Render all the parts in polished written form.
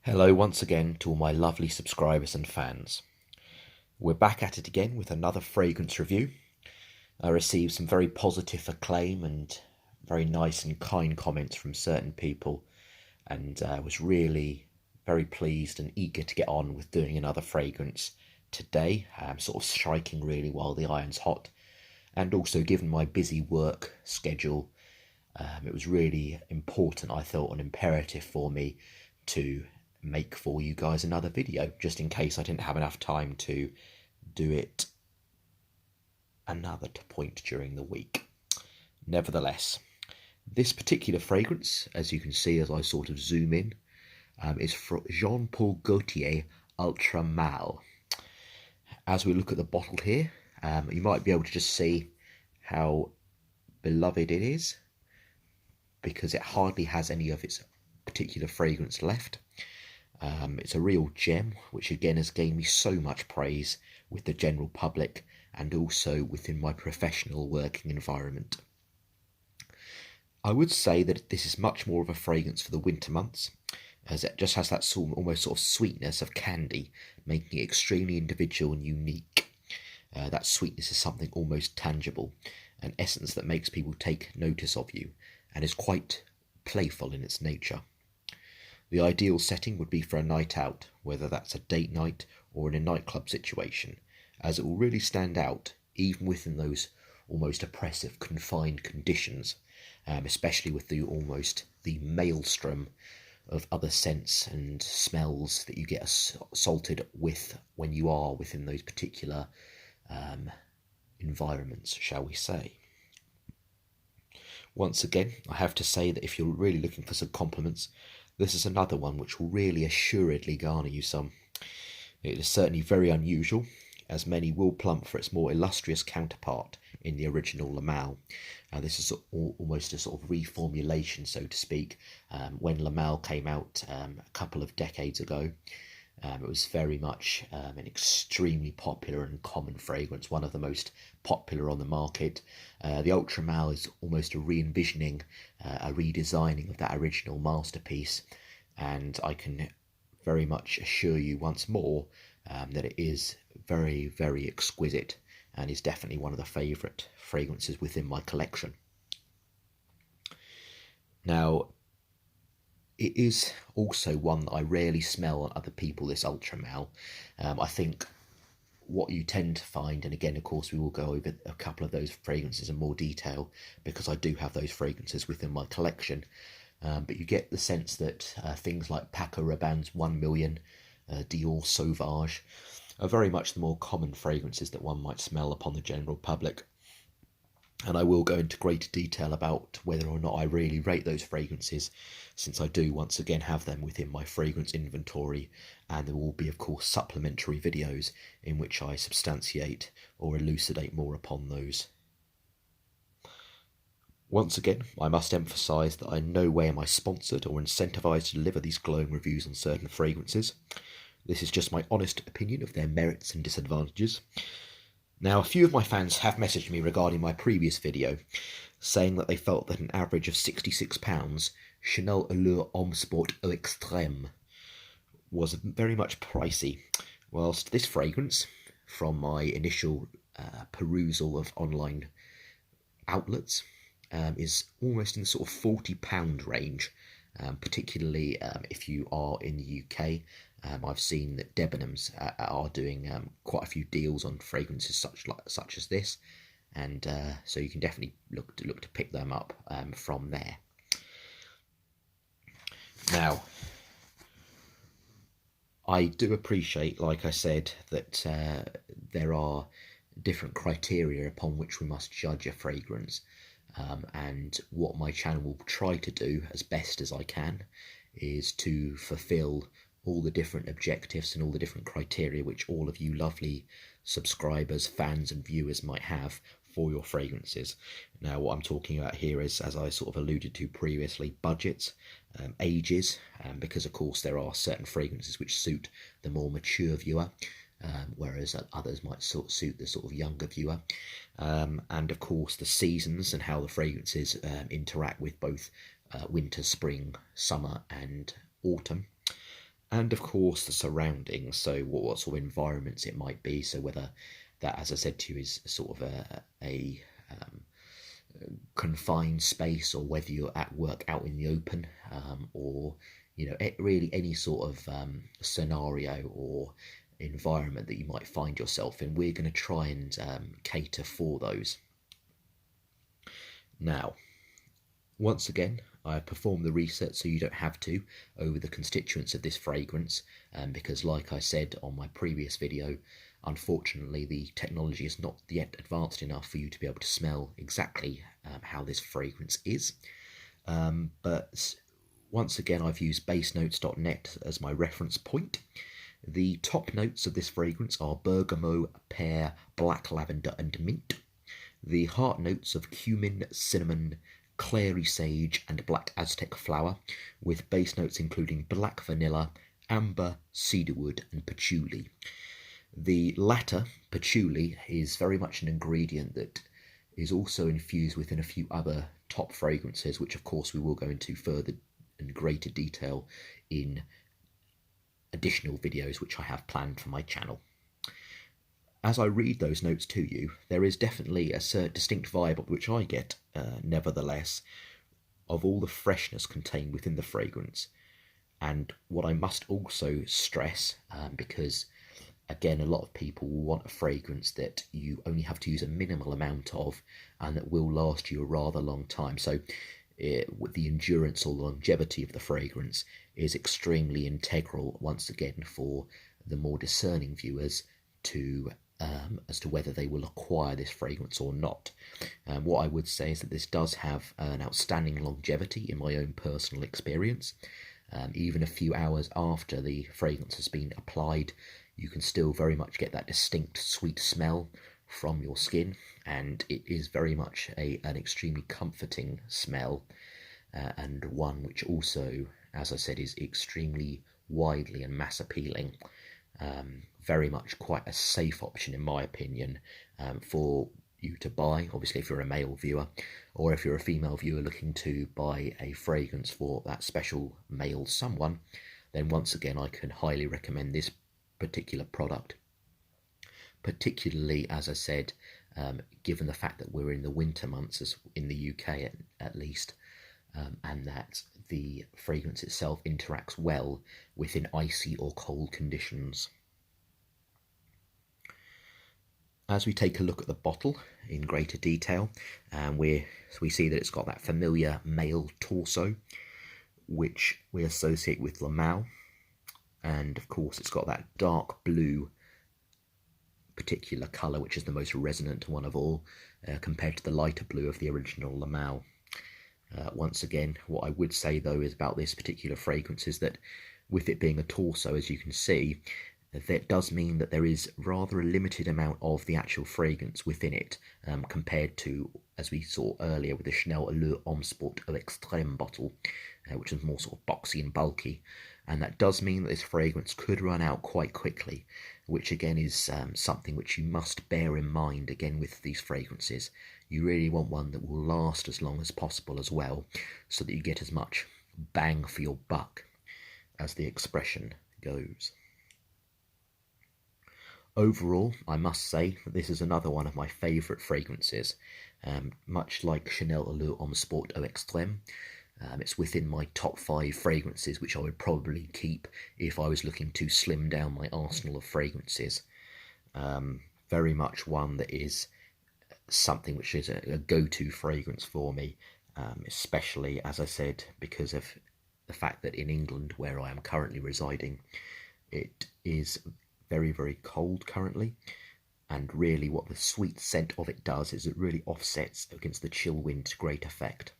Hello once again to all my lovely subscribers and fans. We're back at it again with another fragrance review. I received some very positive acclaim and very nice and kind comments from certain people, and was really very pleased and eager to get on with doing another fragrance today. Sort of striking really while the iron's hot, and also given my busy work schedule, it was really important, I thought, and imperative for me to make for you guys another video, just in case I didn't have enough time to do it another point during the week. Nevertheless, this particular fragrance, as you can see as I sort of zoom in, is from Jean-Paul Gaultier Ultra Male. As we look at the bottle here, you might be able to just see how beloved it is, because it hardly has any of its particular fragrance left. It's a real gem, which again has gained me so much praise with the general public and also within my professional working environment. I would say that this is much more of a fragrance for the winter months, as it just has that almost sort of sweetness of candy, making it extremely individual and unique. That sweetness is something almost tangible, an essence that makes people take notice of you and is quite playful in its nature. The ideal setting would be for a night out, whether that's a date night or in a nightclub situation, as it will really stand out even within those almost oppressive, confined conditions, especially with the maelstrom of other scents and smells that you get assaulted with when you are within those particular environments, shall we say. Once again, I have to say that if you're really looking for some compliments, this is another one which will really assuredly garner you some. It is certainly very unusual, as many will plump for its more illustrious counterpart in the original Le Male. This is almost a sort of reformulation, so to speak. When Le Male came out a couple of decades ago, it was very much an extremely popular and common fragrance, one of the most popular on the market. The Ultra Male is almost a re-envisioning, a redesigning of that original masterpiece, and I can very much assure you once more that it is very, very exquisite and is definitely one of the favourite fragrances within my collection. Now, it is also one that I rarely smell on other people, this Ultra Male. I think what you tend to find, and again, of course, we will go over a couple of those fragrances in more detail because I do have those fragrances within my collection. But you get the sense that things like Paco Rabanne's 1 Million, Dior Sauvage, are very much the more common fragrances that one might smell upon the general public. And I will go into greater detail about whether or not I really rate those fragrances, since I do once again have them within my fragrance inventory, and there will be, of course, supplementary videos in which I substantiate or elucidate more upon those. Once again, I must emphasise that in no way am I sponsored or incentivised to deliver these glowing reviews on certain fragrances. This is just my honest opinion of their merits and disadvantages. Now, a few of my fans have messaged me regarding my previous video, saying that they felt that an average of £66 Chanel Allure Homme Sport Eau Extrême was very much pricey, whilst this fragrance, from my initial perusal of online outlets, is almost in the sort of £40 range, particularly if you are in the UK. I've seen that Debenhams are doing quite a few deals on fragrances such as this, and so you can definitely look to pick them up from there. Now, I do appreciate, like I said, that there are different criteria upon which we must judge a fragrance, and what my channel will try to do as best as I can is to fulfill all the different objectives and all the different criteria which all of you lovely subscribers, fans and viewers might have for your fragrances. Now, what I'm talking about here is, as I sort of alluded to previously, budgets, ages, because of course there are certain fragrances which suit the more mature viewer, whereas others might suit the sort of younger viewer, and of course the seasons and how the fragrances interact with both winter, spring, summer and autumn. and of course the surroundings, so what sort of environments it might be, so whether that, as I said to you, is sort of a confined space, or whether you're at work out in the open, or really any sort of scenario or environment that you might find yourself in. We're going to try and cater for those. Now, once again, I have performed the research so you don't have to over the constituents of this fragrance, because like I said on my previous video, unfortunately the technology is not yet advanced enough for you to be able to smell exactly how this fragrance is. But once again, I've used basenotes.net as my reference point. The top notes of this fragrance are bergamot, pear, black lavender and mint. The heart notes of cumin, cinnamon, clary sage and black Aztec flower, with base notes including black vanilla, amber, cedarwood and patchouli. The latter, patchouli, is very much an ingredient that is also infused within a few other top fragrances, which of course we will go into further and greater detail in additional videos which I have planned for my channel. As I read those notes to you, there is definitely a distinct vibe which I get, nevertheless, of all the freshness contained within the fragrance. And what I must also stress, because again, a lot of people will want a fragrance that you only have to use a minimal amount of and that will last you a rather long time. So the endurance or the longevity of the fragrance is extremely integral, once again, for the more discerning viewers to as to whether they will acquire this fragrance or not. What I would say is that this does have an outstanding longevity in my own personal experience. Even a few hours after the fragrance has been applied, you can still very much get that distinct sweet smell from your skin, and it is very much an extremely comforting smell, and one which also, as I said, is extremely widely and mass appealing. Very much quite a safe option, in my opinion, for you to buy, obviously if you're a male viewer, or if you're a female viewer looking to buy a fragrance for that special male someone, then once again I can highly recommend this particular product, particularly, as I said, given the fact that we're in the winter months, as in the UK at least, and that the fragrance itself interacts well within icy or cold conditions. As we take a look at the bottle in greater detail, we see that it's got that familiar male torso, which we associate with La Mal, and of course it's got that dark blue particular colour, which is the most resonant one of all, compared to the lighter blue of the original La Mal. Once again, what I would say though is about this particular fragrance is that with it being a torso, as you can see, that does mean that there is rather a limited amount of the actual fragrance within it, compared to, as we saw earlier, with the Chanel Allure Homme Sport Eau Extrême bottle, which is more sort of boxy and bulky. And that does mean that this fragrance could run out quite quickly, which again is something which you must bear in mind again with these fragrances. You really want one that will last as long as possible as well, so that you get as much bang for your buck, as the expression goes. Overall, I must say that this is another one of my favourite fragrances. Much like Chanel Allure Homme Sport Eau Extrême, it's within my top 5 fragrances which I would probably keep if I was looking to slim down my arsenal of fragrances. Very much one that is something which is a go-to fragrance for me, especially, as I said, because of the fact that in England, where I am currently residing, it is very, very cold currently, and really what the sweet scent of it does is it really offsets against the chill wind to great effect.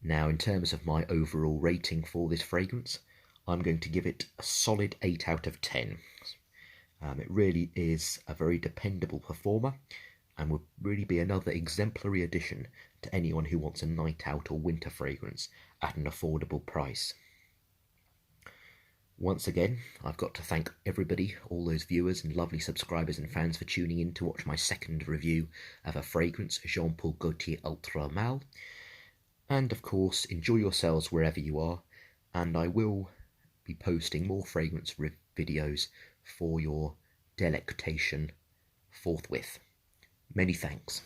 Now, in terms of my overall rating for this fragrance, I'm going to give it a solid 8 out of 10. It really is a very dependable performer, and would really be another exemplary addition to anyone who wants a night out or winter fragrance at an affordable price. Once again, I've got to thank everybody, all those viewers and lovely subscribers and fans, for tuning in to watch my second review of a fragrance, Jean Paul Gaultier Ultra Male. And of course, enjoy yourselves wherever you are, and I will be posting more fragrance videos for your delectation forthwith. Many thanks.